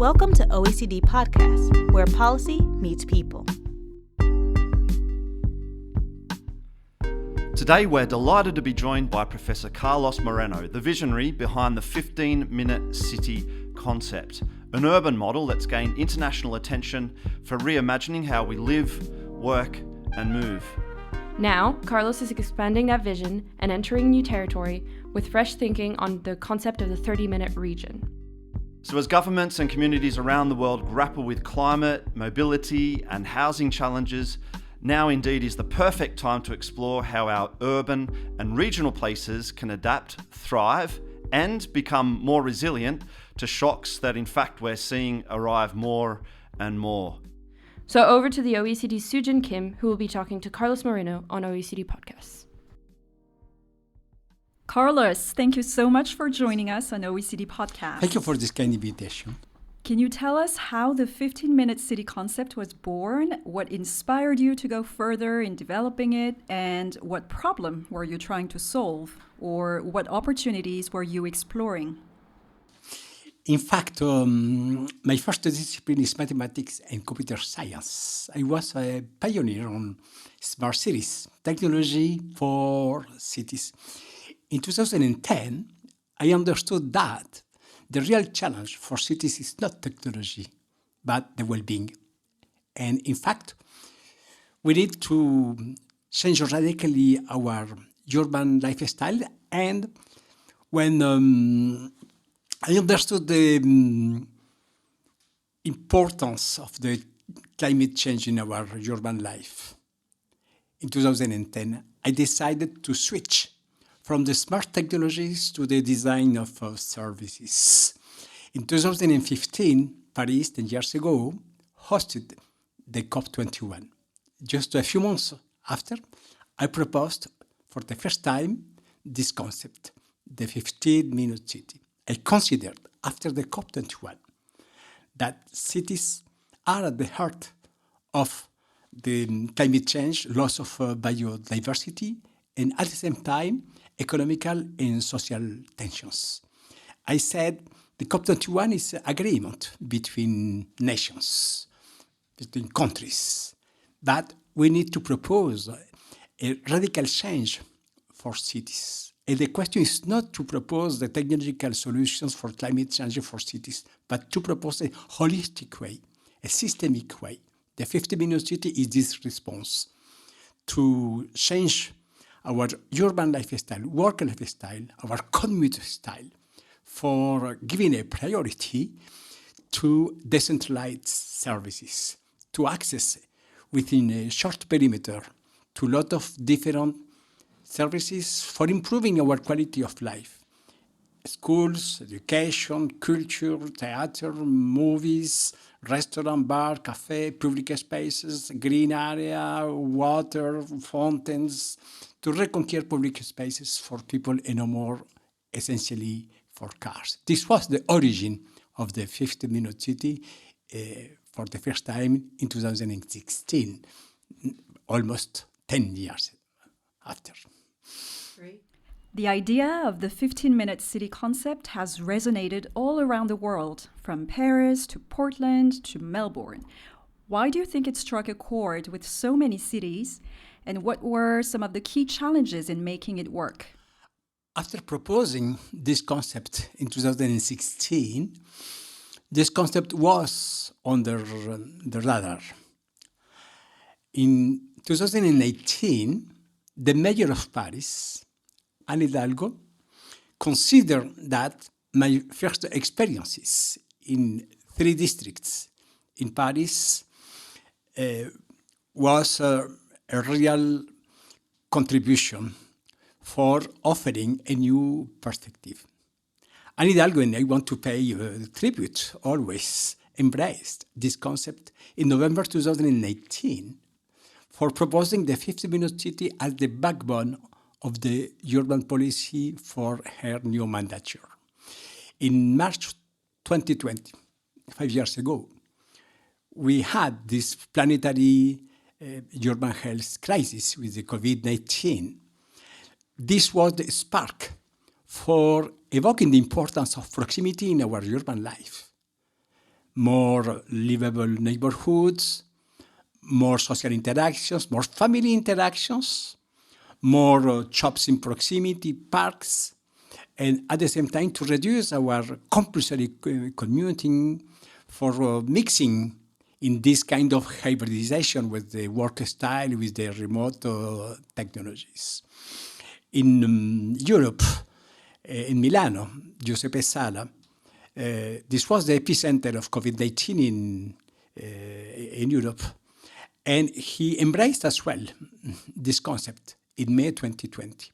Welcome to OECD Podcast, where policy meets people. Today we're delighted to be joined by Professor Carlos Moreno, the visionary behind the 15-minute city concept, an urban model that's gained international attention for reimagining how we live, work and move. Now, Carlos is expanding that vision and entering new territory with fresh thinking on the concept of the 30-minute region. So as governments and communities around the world grapple with climate, mobility and housing challenges, now indeed is the perfect time to explore how our urban and regional places can adapt, thrive and become more resilient to shocks that in fact we're seeing arrive more and more. So over to the OECD's Soo-Jin Kim, who will be talking to Carlos Moreno on OECD Podcasts. Carlos, thank you so much for joining us on OECD Podcast. Thank you for this kind invitation. Can you tell us how the 15-minute city concept was born, what inspired you to go further in developing it, and what problem were you trying to solve, or what opportunities were you exploring? In fact, my first discipline is mathematics and computer science. I was a pioneer on smart cities, technology for cities. In 2010, I understood that the real challenge for cities is not technology, but the well-being. And in fact, we need to change radically our urban lifestyle. And when I understood the importance of the climate change in our urban life, in 2010, I decided to switch from the smart technologies to the design of services. In 2015, Paris, 10 years ago, hosted the COP21. Just a few months after, I proposed for the first time this concept, the 15-minute city. I considered, after the COP21, that cities are at the heart of the climate change, loss of biodiversity, and at the same time, economical and social tensions. I said the COP21 is an agreement between nations, between countries, but we need to propose a radical change for cities. And the question is not to propose the technological solutions for climate change for cities, but to propose a holistic way, a systemic way. The 15-minute city is this response to change our urban lifestyle, work lifestyle, our commute style, for giving a priority to decentralized services, to access within a short perimeter to a lot of different services for improving our quality of life. Schools, education, culture, theater, movies, restaurant, bar, cafe, public spaces, green area, water, fountains, to reconquer public spaces for people and no more essentially for cars. This was the origin of the 15-minute city for the first time in 2016, almost 10 years after. Great. The idea of the 15-minute city concept has resonated all around the world, from Paris to Portland to Melbourne. Why do you think it struck a chord with so many cities? And what were some of the key challenges in making it work? After proposing this concept in 2016, this concept was on the radar. In 2018, the mayor of Paris, Anne Hidalgo, considered that my first experiences in 3 districts in Paris was a real contribution for offering a new perspective. Anne Hidalgo, and I want to pay tribute, always embraced this concept in November 2018 for proposing the 15-minute city as the backbone of the urban policy for her new mandature. In March 2020, 5 years ago, we had this planetary urban health crisis with the COVID-19. This was the spark for evoking the importance of proximity in our urban life. more livable neighborhoods, more social interactions, more family interactions, more shops in proximity, parks, and at the same time to reduce our compulsory commuting for mixing in this kind of hybridization with the work style, with the remote technologies. In Europe, in Milano, Giuseppe Sala, this was the epicenter of COVID-19 in Europe. And he embraced as well this concept in May 2020.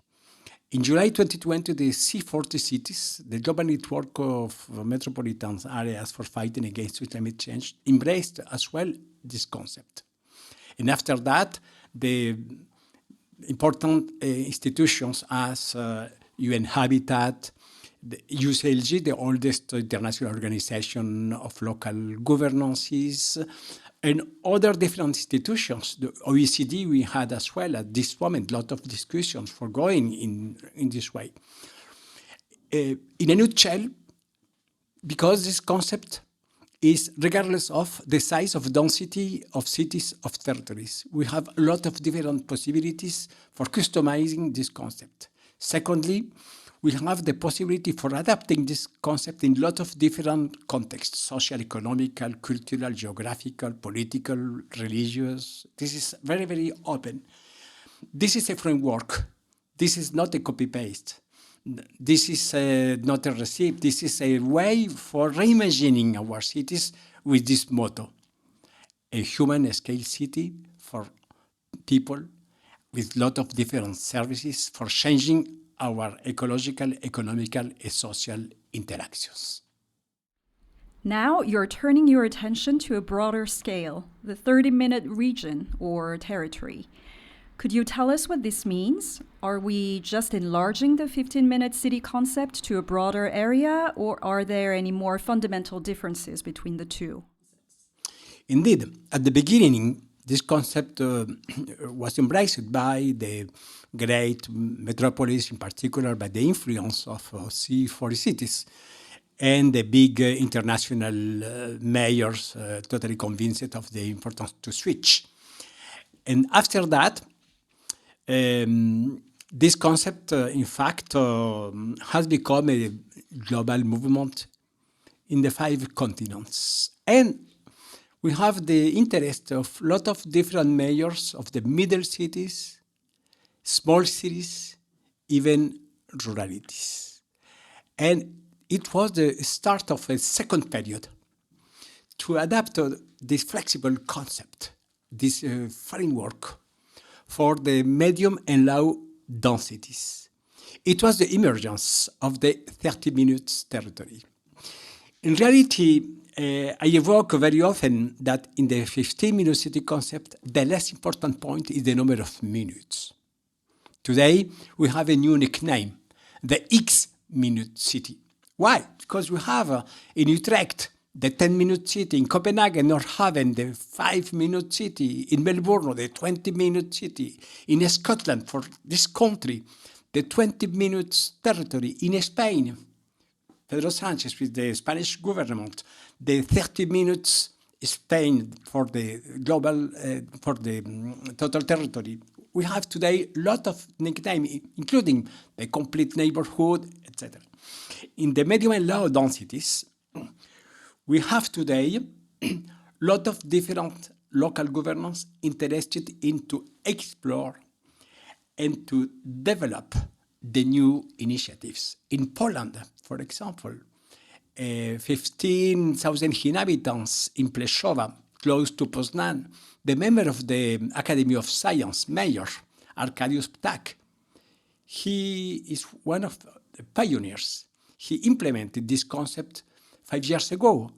In July 2020, the C40 cities, the global network of metropolitan areas for fighting against climate change, embraced as well this concept. And after that, the important institutions as UN Habitat, the UCLG, the oldest international organization of local governances, and other different institutions. The OECD, we had as well at this moment a lot of discussions for going in this way. In a nutshell, because this concept is regardless of the size of density of cities, of territories. We have a lot of different possibilities for customizing this concept. Secondly, we have the possibility for adapting this concept in a lot of different contexts, social, economical, cultural, geographical, political, religious. This is very, very open. This is a framework. This is not a copy-paste. This is not a recipe. This is a way for reimagining our cities with this motto: a human-scale city for people with a lot of different services for changing our ecological, economical, and social interactions. Now you're turning your attention to a broader scale, the 30-minute region or territory. Could you tell us what this means? Are we just enlarging the 15-minute city concept to a broader area, or are there any more fundamental differences between the two? Indeed, at the beginning, this concept was embraced by the great metropolis, in particular by the influence of C40 cities, and the big international mayors totally convinced of the importance to switch. And after that, this concept, in fact, has become a global movement in the 5 continents. And we have the interest of a lot of different mayors of the middle cities, small cities, even ruralities. And it was the start of a second period to adapt this flexible concept, this framework for the medium and low densities. It was the emergence of the 30 minutes territory. In reality, I evoke very often that in the 15-minute city concept, the less important point is the number of minutes. Today, we have a new nickname, the X-minute city. Why? Because we have in Utrecht, the 10-minute city, in Copenhagen, Nordhavn, the 5-minute city, in Melbourne, the 20-minute city, in Scotland, for this country, the 20-minute territory, in Spain, Pedro Sanchez with the Spanish government, the 30 minutes Spain for the global, for the total territory. We have today a lot of nicknames, including the complete neighborhood, etc. In the medium and low densities, we have today a lot of different local governments interested in to explore and to develop the new initiatives. In Poland, for example, 15,000 inhabitants in Pleszowa, close to Poznan, the member of the Academy of Science, Mayor Arkadiusz Ptak, he is one of the pioneers. He implemented this concept 5 years ago,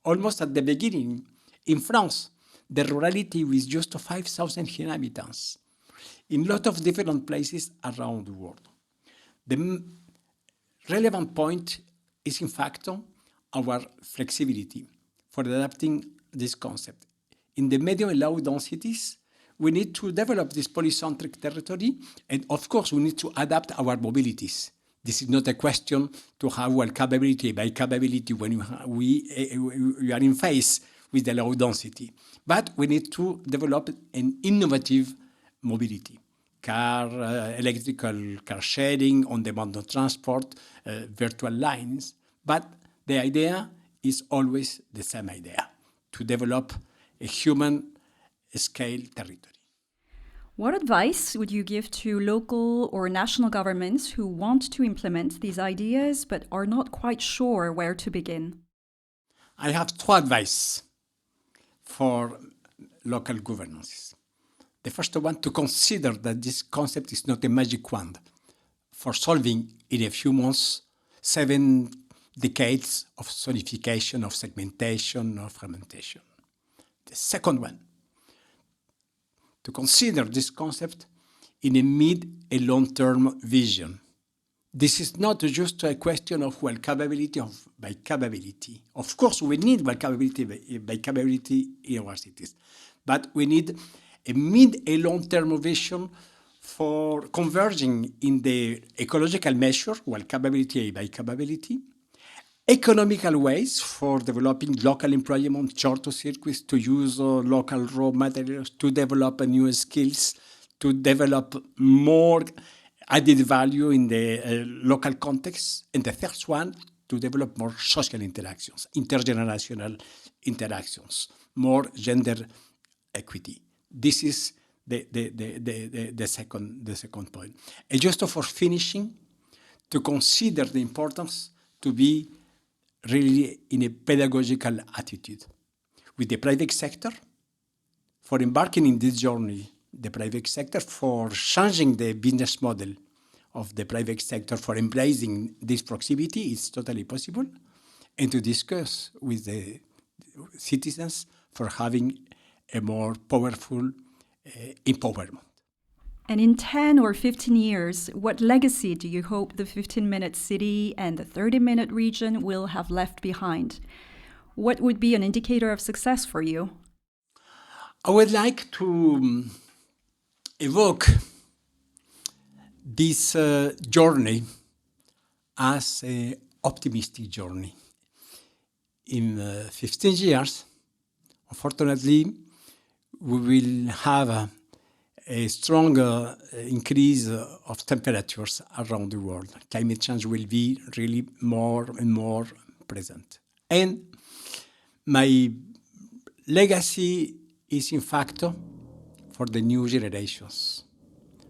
almost at the beginning. In France, the rurality with just 5,000 inhabitants in a lot of different places around the world. The relevant point is, in fact, our flexibility for adapting this concept. In the medium and low densities, we need to develop this polycentric territory, and of course, we need to adapt our mobilities. This is not a question to have capability by capability when we are in face with the low density. But we need to develop an innovative mobility. Electrical car sharing, on-demand transport, virtual lines. But the idea is always the same idea, to develop a human-scale territory. What advice would you give to local or national governments who want to implement these ideas but are not quite sure where to begin? I have two advice for local governances. The first one, to consider that this concept is not a magic wand for solving in a few months 7 decades of zonification, of segmentation, of fragmentation. The second one, to consider this concept in a mid- and long-term vision. This is not just a question of capability by capability. Of course, we need capability by capability in our cities, but we need a mid- and long-term vision for converging in the ecological measure, capability by capability, economical ways for developing local employment, shorter circuits, to use local raw materials, to develop new skills, to develop more added value in the local context. And the third one, to develop more social interactions, intergenerational interactions, more gender equity. This is the second point. And just for finishing, to consider the importance to be really in a pedagogical attitude with the private sector, for embarking in this journey, the private sector, for changing the business model of the private sector, for embracing this proximity, is totally possible, and to discuss with the citizens for having a more powerful empowerment. And in 10 or 15 years, what legacy do you hope the 15-minute city and the 30-minute region will have left behind? What would be an indicator of success for you? I would like to evoke this journey as an optimistic journey. In 15 years, unfortunately, we will have a strong increase of temperatures around the world. Climate change will be really more and more present. And my legacy is, in fact, for the new generations,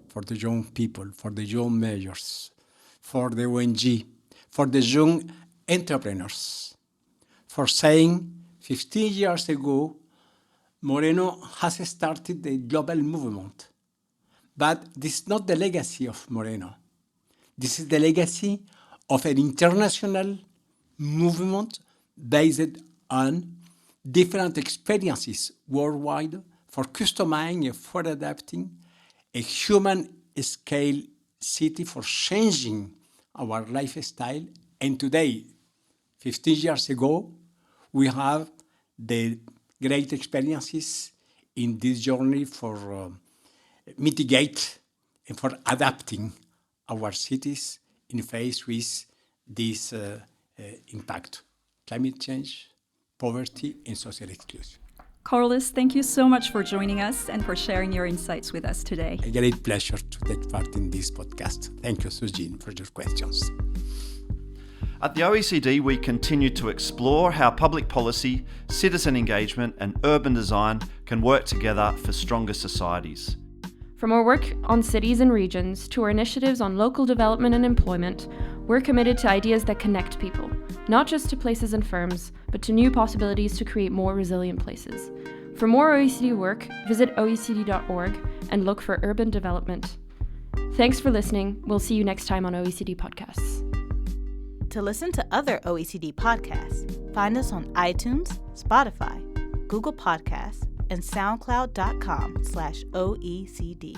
for the young people, for the young mayors, for the ONG, for the young entrepreneurs, for saying 15 years ago, Moreno has started a global movement. But this is not the legacy of Moreno. This is the legacy of an international movement based on different experiences worldwide for customizing and for adapting a human-scale city, for changing our lifestyle. And today, 15 years ago, we have the great experiences in this journey for mitigate and for adapting our cities in face with this impact: climate change, poverty, and social exclusion. Carlos, thank you so much for joining us and for sharing your insights with us today. A great pleasure to take part in this podcast. Thank you, Soo-Jin, for your questions. At the OECD, we continue to explore how public policy, citizen engagement, and urban design can work together for stronger societies. From our work on cities and regions to our initiatives on local development and employment, we're committed to ideas that connect people, not just to places and firms, but to new possibilities to create more resilient places. For more OECD work, visit oecd.org and look for urban development. Thanks for listening. We'll see you next time on OECD Podcasts. To listen to other OECD podcasts, find us on iTunes, Spotify, Google Podcasts, and SoundCloud.com/OECD.